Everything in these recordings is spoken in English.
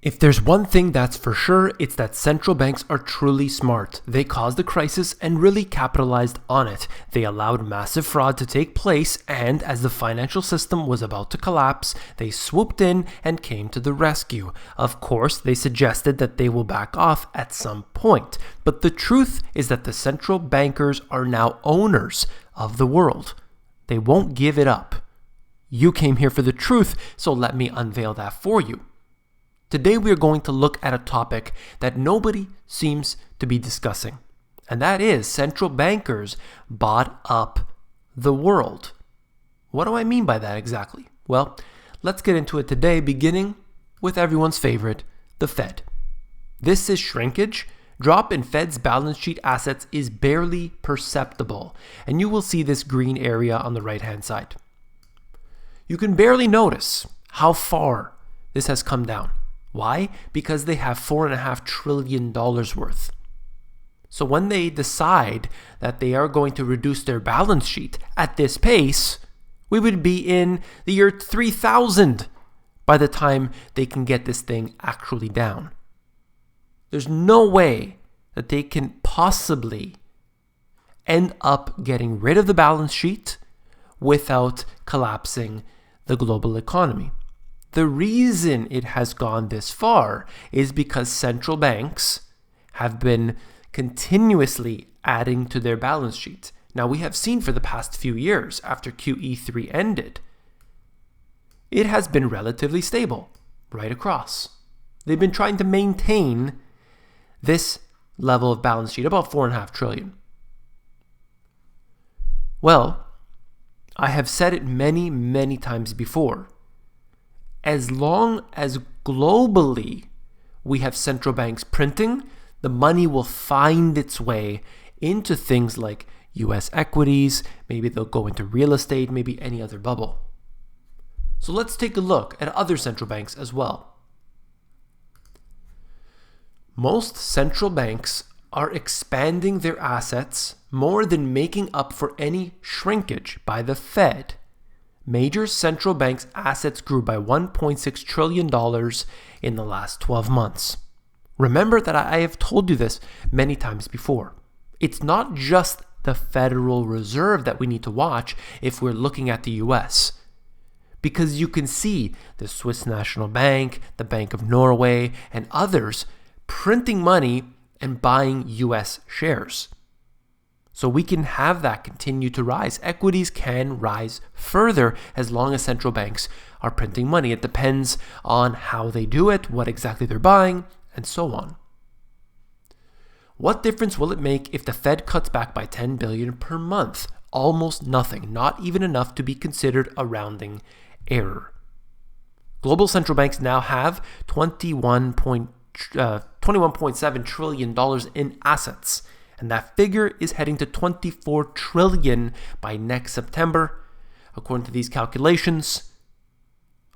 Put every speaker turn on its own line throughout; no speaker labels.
If there's one thing that's for sure, it's that central banks are truly smart. They caused the crisis and really capitalized on it. They allowed massive fraud to take place, and as the financial system was about to collapse, they swooped in and came to the rescue. Of course, they suggested that they will back off at some point, but the truth is that the central bankers are now owners of the world. They won't give it up. You came here for the truth, so let me unveil that for you. Today we are going to look at a topic that nobody seems to be discussing, and that is central bankers bought up the world. What do I mean by that exactly? Well, let's get into it today, beginning with everyone's favorite, the Fed. This is shrinkage. Drop in Fed's balance sheet assets is barely perceptible, and you will see this green area on the right-hand side. You can barely notice how far this has come down. Why? Because they have $4.5 trillion worth. So when they decide that they are going to reduce their balance sheet at this pace, we would be in the year 3000 by the time they can get this thing actually down. There's no way that they can possibly end up getting rid of the balance sheet without collapsing the global economy. The reason it has gone this far is because central banks have been continuously adding to their balance sheets. Now, we have seen for the past few years, after QE3 ended, it has been relatively stable right across. They've been trying to maintain this level of balance sheet, about $4.5 trillion. Well, I have said it many, many times before. As long as globally we have central banks printing, the money will find its way into things like US equities, maybe they'll go into real estate, maybe any other bubble. So let's take a look at other central banks as well. Most central banks are expanding their assets more than making up for any shrinkage by the Fed. Major central banks' assets grew by $1.6 trillion in the last 12 months. Remember that I have told you this many times before. It's not just the Federal Reserve that we need to watch if we're looking at the US. Because you can see the Swiss National Bank, the Bank of Norway, and others printing money and buying US shares. So we can have that continue to rise. Equities can rise further as long as central banks are printing money. It depends on how they do it, what exactly they're buying, and so on. What difference will it make if the Fed cuts back by $10 billion per month? Almost nothing, not even enough to be considered a rounding error. Global central banks now have $21.7 trillion in assets. And that figure is heading to $24 trillion by next September, according to these calculations.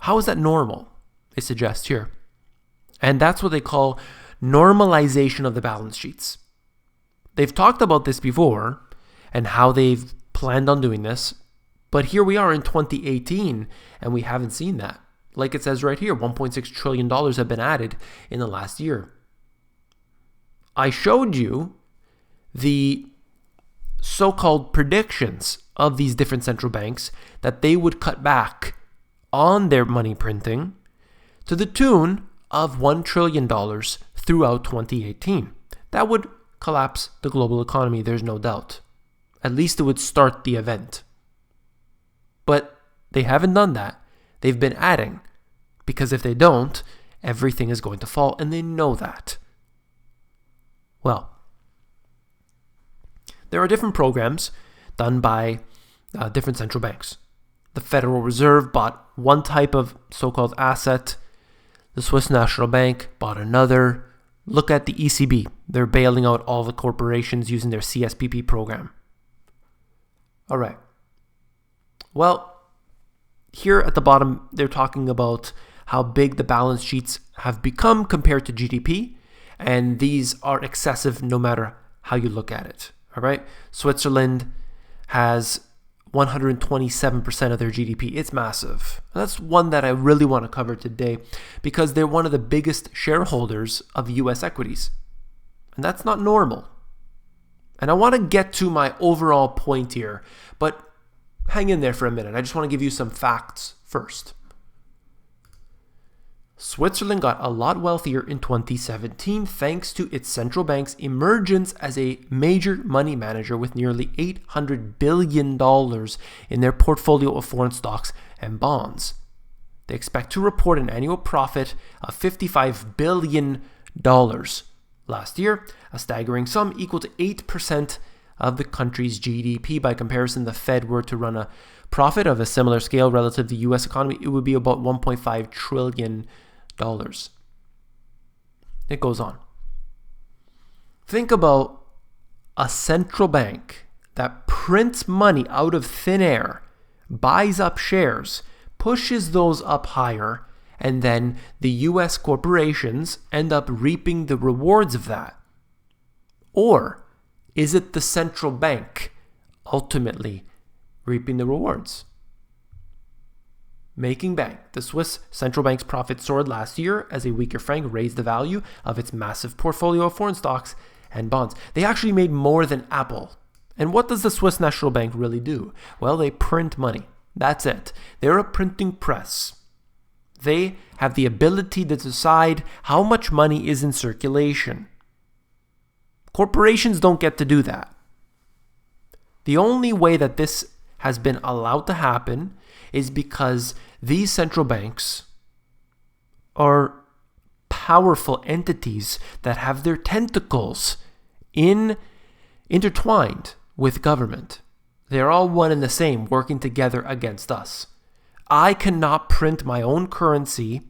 How is that normal? They suggest here. And that's what they call normalization of the balance sheets. They've talked about this before and how they've planned on doing this, but here we are in 2018 and we haven't seen that. Like it says right here, $1.6 trillion have been added in the last year. I showed you the so-called predictions of these different central banks that they would cut back on their money printing to the tune of $1 trillion throughout 2018. That would collapse the global economy, there's no doubt. At least it would start the event. But they haven't done that. They've been adding, because if they don't, everything is going to fall, and they know that. Well, there are different programs done by different central banks. The Federal Reserve bought one type of so-called asset. The Swiss National Bank bought another. Look at the ECB. They're bailing out all the corporations using their CSPP program. All right. Well, here at the bottom, they're talking about how big the balance sheets have become compared to GDP. And these are excessive no matter how you look at it. All right. Switzerland has 127% of their GDP. It's massive. And that's one that I really want to cover today because they're one of the biggest shareholders of US equities. And that's not normal. And I want to get to my overall point here, but hang in there for a minute. I just want to give you some facts first. Switzerland got a lot wealthier in 2017 thanks to its central bank's emergence as a major money manager with nearly $800 billion in their portfolio of foreign stocks and bonds. They expect to report an annual profit of $55 billion last year, a staggering sum equal to 8% of the country's GDP. By comparison, the Fed were to run a profit of a similar scale relative to the US economy, it would be about $1.5 trillion. It goes on. Think about a central bank that prints money out of thin air, buys up shares, pushes those up higher, and then the US corporations end up reaping the rewards of that. Or is it the central bank ultimately reaping the rewards? Making bank. The Swiss central bank's profit soared last year as a weaker franc raised the value of its massive portfolio of foreign stocks and bonds. They actually made more than Apple. And what does the Swiss National Bank really do? Well, they print money. That's it. They're a printing press. They have the ability to decide how much money is in circulation. Corporations don't get to do that. The only way that this has been allowed to happen is because these central banks are powerful entities that have their tentacles intertwined with government. They're all one and the same, working together against us. I cannot print my own currency,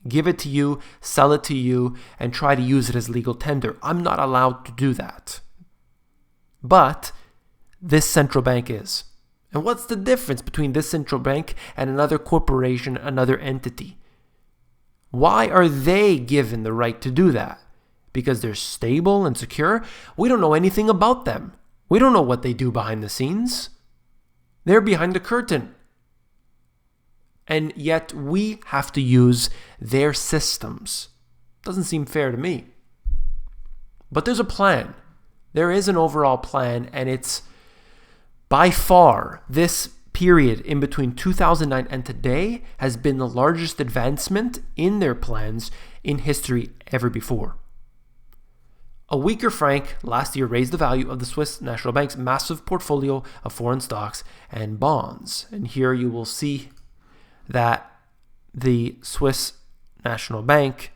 give it to you, sell it to you, and try to use it as legal tender. I'm not allowed to do that. But this central bank is. And what's the difference between this central bank and another corporation, another entity? Why are they given the right to do that? Because they're stable and secure? We don't know anything about them. We don't know what they do behind the scenes. They're behind the curtain. And yet we have to use their systems. Doesn't seem fair to me. But there's a plan. There is an overall plan, and it's by far, this period in between 2009 and today has been the largest advancement in their plans in history ever before. A weaker franc last year raised the value of the Swiss National Bank's massive portfolio of foreign stocks and bonds. And here you will see that the Swiss National Bank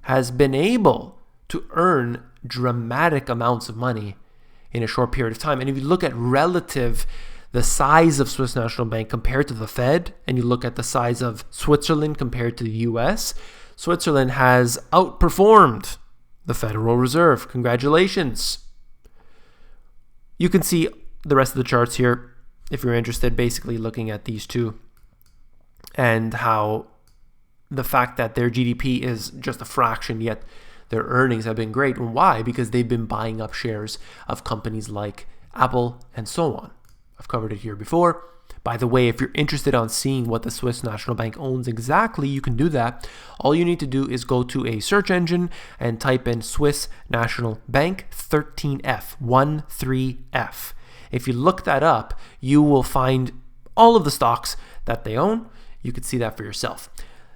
has been able to earn dramatic amounts of money in a short period of time. And if you look at the size of Swiss National Bank compared to the Fed, and you look at the size of Switzerland compared to the US, Switzerland has outperformed the Federal Reserve. Congratulations. You can see the rest of the charts here if you're interested, basically looking at these two and how the fact that their GDP is just a fraction, yet their earnings have been great. And why? Because they've been buying up shares of companies like Apple and so on. I've covered it here before. By the way, if you're interested on seeing what the Swiss National Bank owns exactly, you can do that. All you need to do is go to a search engine and type in Swiss National Bank 13F, 13F. If you look that up, you will find all of the stocks that they own. You can see that for yourself.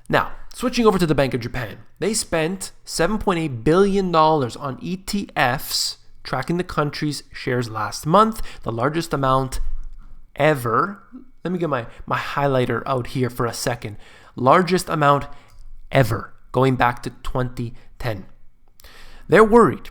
Now, switching over to the Bank of Japan, they spent $7.8 billion on ETFs, tracking the country's shares last month, the largest amount ever. Let me get my highlighter out here for a second. Largest amount ever, going back to 2010. They're worried.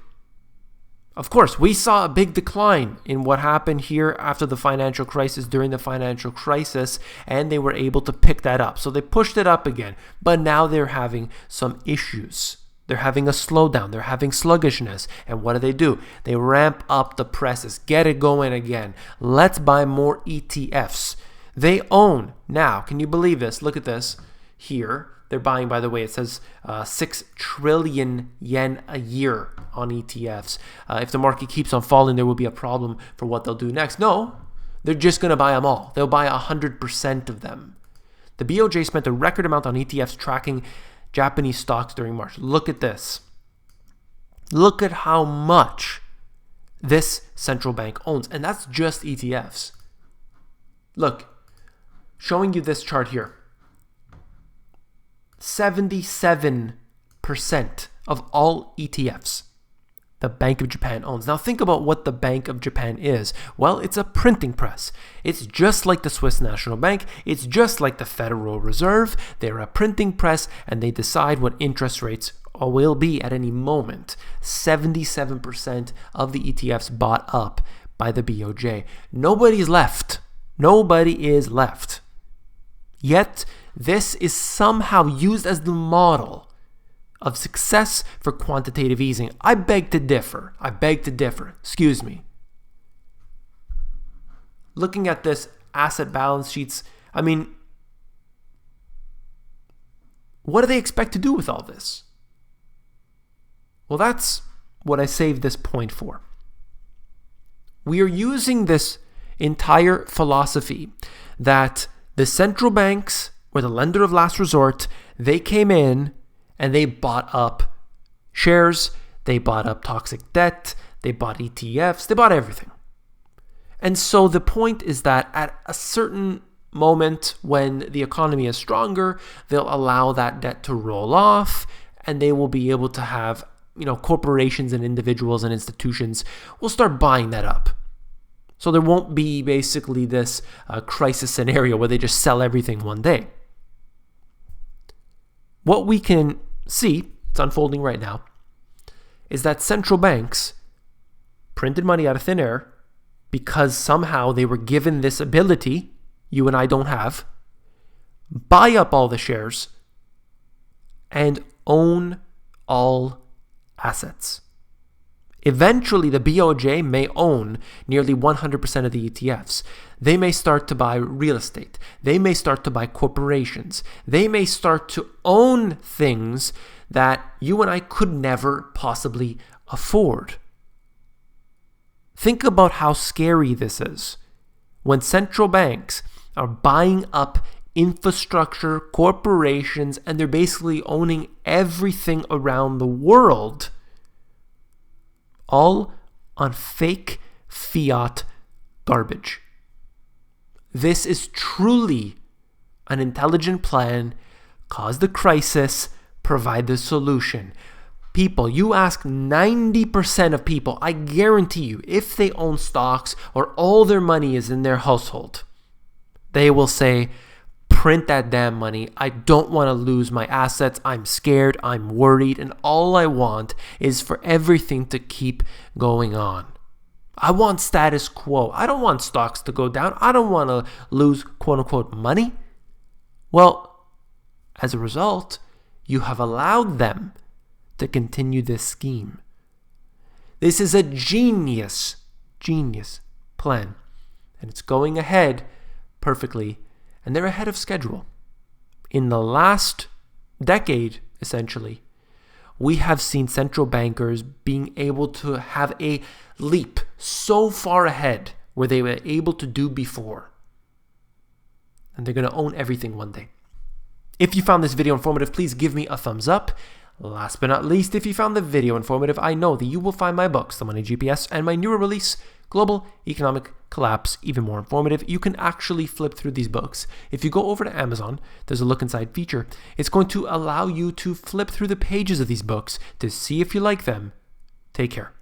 Of course, we saw a big decline in what happened here after the financial crisis, during the financial crisis, and they were able to pick that up. So they pushed it up again, but now they're having some issues. They're having a slowdown. They're having sluggishness. And what do? They ramp up the presses, get it going again. Let's buy more ETFs. They own, now, can you believe this? Look at this here. They're buying, by the way, it says 6 trillion yen a year on ETFs. If the market keeps on falling, there will be a problem for what they'll do next. No, They're just going to buy them all. They'll buy 100% of them. The BOJ spent a record amount on ETFs tracking Japanese stocks during March. Look at this. Look at how much this central bank owns. And that's just ETFs. Look, showing you this chart here. 77% of all ETFs the Bank of Japan owns. Now think about what the Bank of Japan is. Well, it's a printing press. It's just like the Swiss National Bank. It's just like the Federal Reserve. They're a printing press and they decide what interest rates will be at any moment. 77% of the ETFs bought up by the BOJ. Nobody's left. Nobody is left. Yet, this is somehow used as the model of success for quantitative easing. I beg to differ. Excuse me. Looking at this asset balance sheets, I mean, what do they expect to do with all this? Well, that's what I saved this point for. We are using this entire philosophy that the central banks, or the lender of last resort, they came in and they bought up shares, they bought up toxic debt, they bought ETFs, they bought everything. And so the point is that at a certain moment when the economy is stronger, they'll allow that debt to roll off and they will be able to have, corporations and individuals and institutions will start buying that up. So there won't be basically this crisis scenario where they just sell everything one day. What we can see, it's unfolding right now, is that central banks printed money out of thin air because somehow they were given this ability you and I don't have, buy up all the shares, and own all assets. Eventually, the BOJ may own nearly 100% of the ETFs. They may start to buy real estate. They may start to buy corporations. They may start to own things that you and I could never possibly afford. Think about how scary this is. When central banks are buying up infrastructure, corporations, and they're basically owning everything around the world, all on fake fiat garbage. This is truly an intelligent plan. Cause the crisis, provide the solution. People, you ask 90% of people, I guarantee you, if they own stocks or all their money is in their household, they will say, print that damn money. I don't want to lose my assets. I'm scared. I'm worried. And all I want is for everything to keep going on. I want status quo. I don't want stocks to go down. I don't want to lose quote unquote money. Well, as a result, you have allowed them to continue this scheme. This is a genius plan. And it's going ahead perfectly. And they're ahead of schedule. In the last decade, essentially, we have seen central bankers being able to have a leap so far ahead where they were able to do before. And they're going to own everything one day. If you found this video informative, please give me a thumbs up. Last but not least, if you found the video informative, I know that you will find my books, The Money GPS, and my newer release, Global Economic Collapse, even more informative. You can actually flip through these books. If you go over to Amazon, there's a look inside feature. It's going to allow you to flip through the pages of these books to see if you like them. Take care.